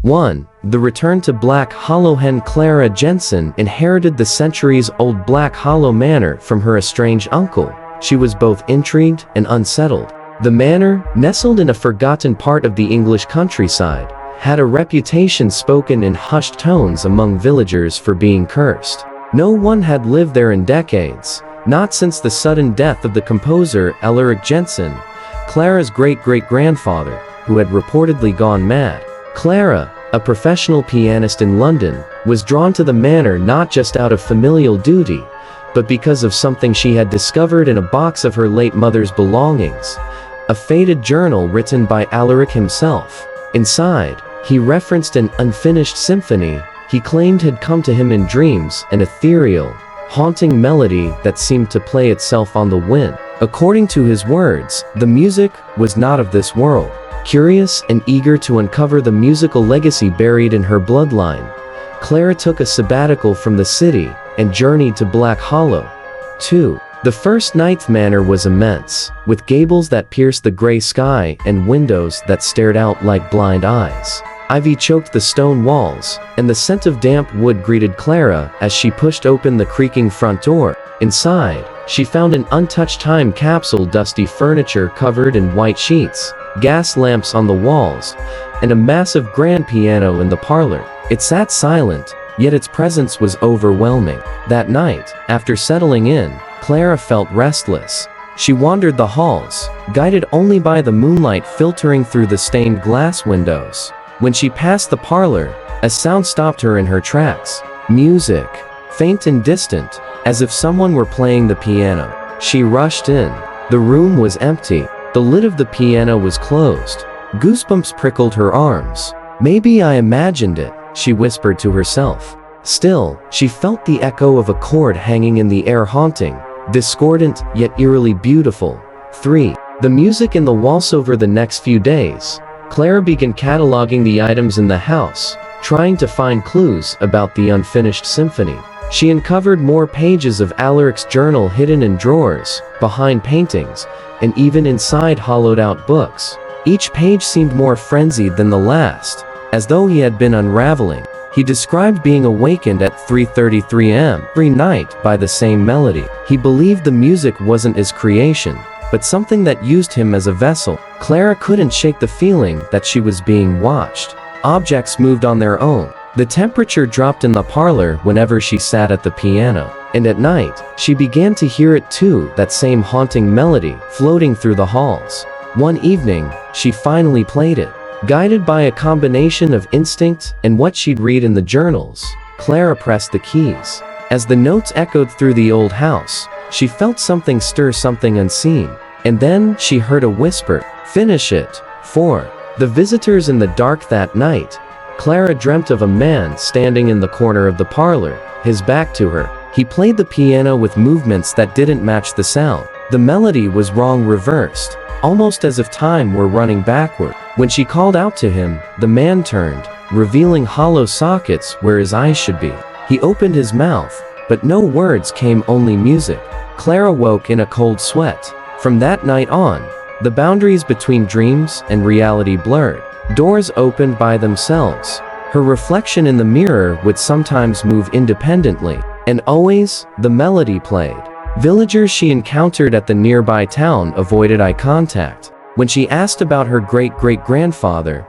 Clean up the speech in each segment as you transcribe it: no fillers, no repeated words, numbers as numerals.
1. The return to Black Hollow. Hen Clara Jensen inherited the centuries-old Black Hollow manor from her estranged uncle. She was both intrigued and unsettled. The manor, nestled in a forgotten part of the English countryside, had a reputation spoken in hushed tones among villagers for being cursed. No one had lived there in decades, not since the sudden death of the composer Alaric Jensen, Clara's great-great-grandfather, who had reportedly gone mad. Clara, a professional pianist in London, was drawn to the manor not just out of familial duty, but because of something she had discovered in a box of her late mother's belongings, a faded journal written by Alaric himself. Inside, he referenced an unfinished symphony he claimed had come to him in dreams, an ethereal, haunting melody that seemed to play itself on the wind. According to his words, the music was not of this world. Curious and eager to uncover the musical legacy buried in her bloodline, Clara took a sabbatical from the city and journeyed to Black Hollow. 2. The first night's manor was immense, with gables that pierced the gray sky and windows that stared out like blind eyes. Ivy choked the stone walls, and the scent of damp wood greeted Clara as she pushed open the creaking front door. Inside, she found an untouched time capsule, dusty furniture covered in white sheets, gas lamps on the walls, and a massive grand piano in the parlor. It sat silent, yet its presence was overwhelming. That night, after settling in, Clara felt restless. She wandered the halls, guided only by the moonlight filtering through the stained glass windows. When she passed the parlor, a sound stopped her in her tracks. Music, faint and distant, as if someone were playing the piano. She rushed in. The room was empty. The lid of the piano was closed. Goosebumps prickled her arms. Maybe I imagined it, she whispered to herself. Still, she felt the echo of a chord hanging in the air, haunting, discordant yet eerily beautiful. 3. The music in the waltz. Over the next few days, Clara began cataloging the items in the house, trying to find clues about the unfinished symphony. She uncovered more pages of Alaric's journal hidden in drawers, behind paintings, and even inside hollowed-out books. Each page seemed more frenzied than the last, as though he had been unraveling. He described being awakened at 3:33 a.m. every night by the same melody. He believed the music wasn't his creation, but something that used him as a vessel. Clara couldn't shake the feeling that she was being watched. Objects moved on their own. The temperature dropped in the parlor whenever she sat at the piano, and at night, she began to hear it too, that same haunting melody floating through the halls. One evening, she finally played it. Guided by a combination of instinct and what she'd read in the journals, Clara pressed the keys. As the notes echoed through the old house, she felt something stir, something unseen. And then she heard a whisper, "Finish it." 4. The visitors in the dark. That night, Clara dreamt of a man standing in the corner of the parlor, his back to her. He played the piano with movements that didn't match the sound. The melody was wrong, reversed, almost as if time were running backward. When she called out to him, the man turned, revealing hollow sockets where his eyes should be. He opened his mouth, but no words came, only music. Clara woke in a cold sweat. From that night on, the boundaries between dreams and reality blurred. Doors opened by themselves. Her reflection in the mirror would sometimes move independently, and always, the melody played. Villagers she encountered at the nearby town avoided eye contact. When she asked about her great-great-grandfather,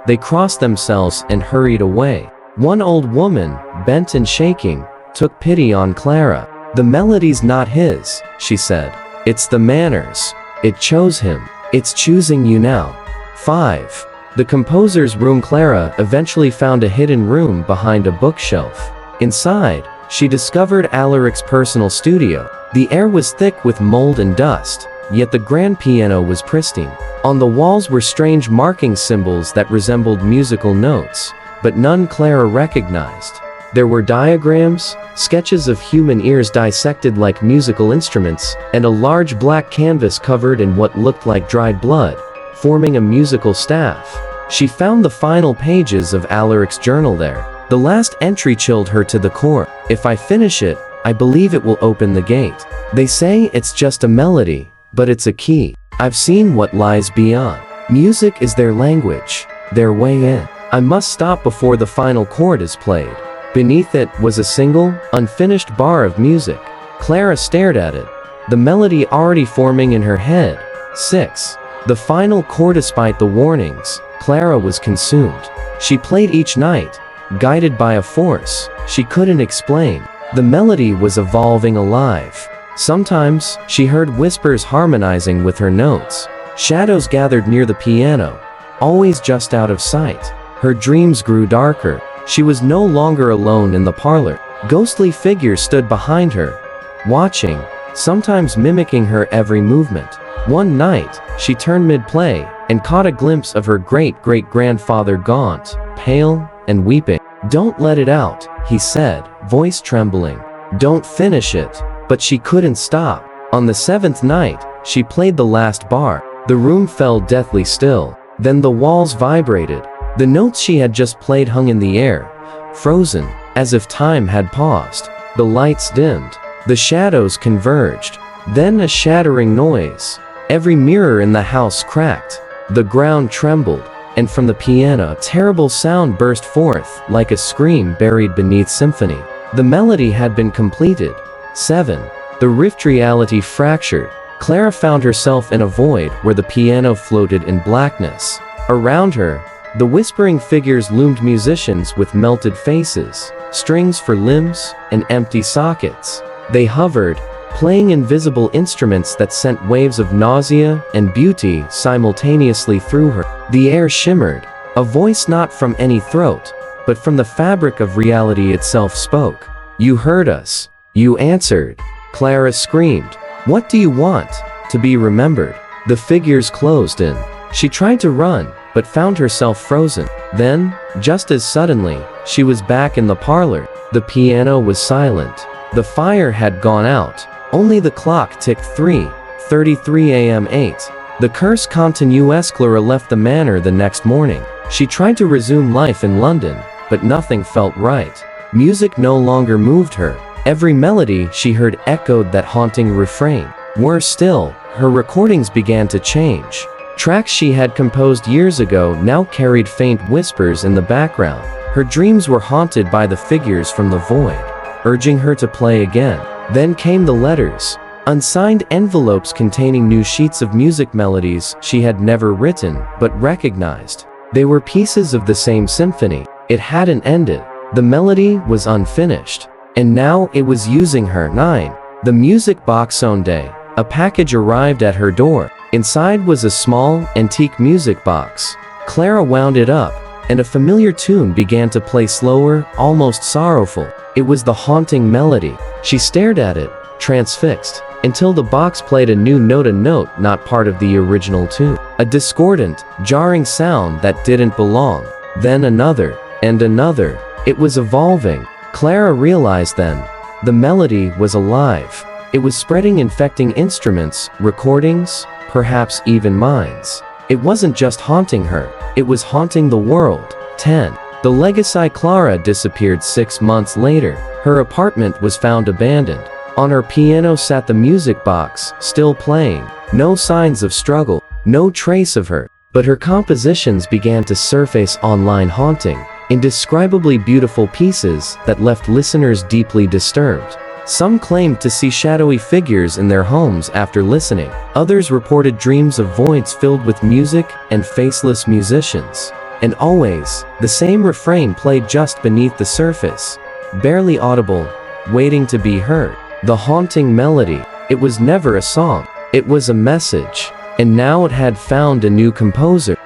they crossed themselves and hurried away. One old woman, bent and shaking, took pity on Clara. "The melody's not his," she said. "It's the manor's. It chose him. It's choosing you now." 5. The composer's room. Clara eventually found a hidden room behind a bookshelf. Inside, she discovered Alaric's personal studio. The air was thick with mold and dust, yet the grand piano was pristine. On the walls were strange marking symbols that resembled musical notes, but none Clara recognized. There were diagrams, sketches of human ears dissected like musical instruments, and a large black canvas covered in what looked like dried blood, forming a musical staff. She found the final pages of Alaric's journal there. The last entry chilled her to the core. "If I finish it, I believe it will open the gate. They say it's just a melody, but it's a key. I've seen what lies beyond. Music is their language, their way in." I must stop before the final chord is played. Beneath it was a single, unfinished bar of music. Clara stared at it, the melody already forming in her head. 6. The final chord. Despite the warnings, Clara was consumed. She played each night, guided by a force she couldn't explain. The melody was evolving, alive. Sometimes, she heard whispers harmonizing with her notes. Shadows gathered near the piano, always just out of sight. Her dreams grew darker. She was no longer alone in the parlor. Ghostly figures stood behind her, watching, sometimes mimicking her every movement. One night, she turned mid-play and caught a glimpse of her great-great-grandfather, gaunt, pale, and weeping. "Don't let it out," he said, voice trembling. "Don't finish it." But she couldn't stop. On the 7th night, she played the last bar. The room fell deathly still. Then the walls vibrated. The notes she had just played hung in the air, frozen, as if time had paused. The lights dimmed. The shadows converged. Then a shattering noise. Every mirror in the house cracked. The ground trembled, and from the piano, a terrible sound burst forth, like a scream buried beneath symphony. The melody had been completed. 7. The rift. Reality fractured. Clara found herself in a void where the piano floated in blackness. Around her, the whispering figures loomed, musicians with melted faces, strings for limbs, and empty sockets. They hovered, playing invisible instruments that sent waves of nausea and beauty simultaneously through her. The air shimmered. A voice not from any throat, but from the fabric of reality itself spoke. "You heard us. You answered." Clara screamed. "What do you want?" "To be remembered." The figures closed in. She tried to run, but found herself frozen. Then, just as suddenly, she was back in the parlor. The piano was silent. The fire had gone out. Only the clock ticked 3:33 a.m. 8. The curse continues. Clara left the manor the next morning. She tried to resume life in London, but nothing felt right. Music no longer moved her. Every melody she heard echoed that haunting refrain. Worse still, her recordings began to change. Tracks she had composed years ago now carried faint whispers in the background. Her dreams were haunted by the figures from the void, urging her to play again. Then came the letters. Unsigned envelopes containing new sheets of music, melodies she had never written but recognized. They were pieces of the same symphony. It hadn't ended. The melody was unfinished. And now it was using her. 9. The music box. On day, a package arrived at her door. Inside was a small, antique music box. Clara wound it up, and a familiar tune began to play, slower, almost sorrowful. It was the haunting melody. She stared at it, transfixed, until the box played a new note, a note not part of the original tune. A discordant, jarring sound that didn't belong. Then another, and another. It was evolving. Clara realized then. The melody was alive. It was spreading, infecting instruments, recordings, perhaps even minds. It wasn't just haunting her, it was haunting the world. 10. The legacy. Clara disappeared 6 months later. Her apartment was found abandoned. On her piano sat the music box, still playing. No signs of struggle, no trace of her. But her compositions began to surface online, haunting, indescribably beautiful pieces that left listeners deeply disturbed. Some claimed to see shadowy figures in their homes after listening. Others reported dreams of voids filled with music and faceless musicians. And always, the same refrain played just beneath the surface, barely audible, waiting to be heard. The haunting melody. It was never a song. It was a message. And now it had found a new composer.